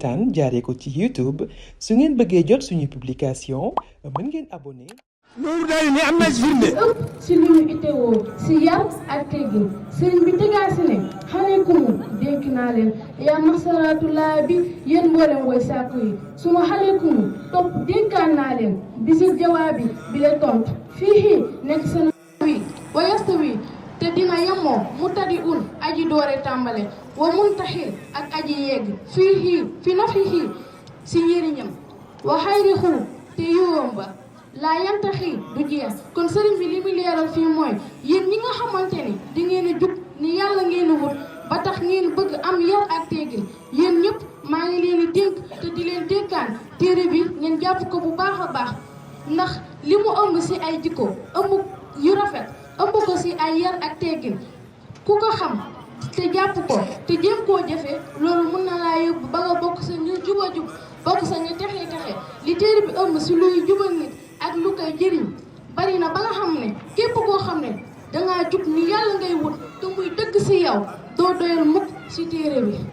tan jaaree ko ci YouTube su ngeen bëggee jot suñu publication mën ngeen abonné. Nour daal ni am na firnde ëpp si li ñu itteewoo si yar ak teggin sëriñ bi tegaa si ne xale ku mu dénk naa leen yaa masaraatulaa bi yéen mboolem woy sàkku yi suma xale ku mu topp dénkaan naa leen bisil jawaabi bi la tontu fii nekk seen wi wayasta wi te dina yemoo mu tadi un aji doore tàmbale wa muntaxil ak aji yegg fii fi na fii si njëriñam wa xayri xu te yiwam ba laa yantaxi du jeex kon sëriñ bi li muy leeral fii mooy yéen ñi nga xamante ni di ngeen a jug ni yàlla ngeen a wut ba tax ngeen bëgg am yar ak teggin yéen ñëpp maa ngi leen di dénk te di leen dénkaan téere bi ngeen jàpp ko bu baax a baax ndax li mu ëmb si ay jikko ëmb yu rafet ëmb ko si ay yar ak teggin ku ko xam te jàpp ko te jéem koo jëfe loolu mën na laa yóbbu ba nga bokk sa ñu juba jub bokk sa ñu texe li téere bi ëmb si luy jubal nit ak lu koy jëriñ bari na ba nga xam ne képp koo xam ne dangaa jub ni yàlla ngay wut te muy dëgg si yow doo doyal mukk si téere bi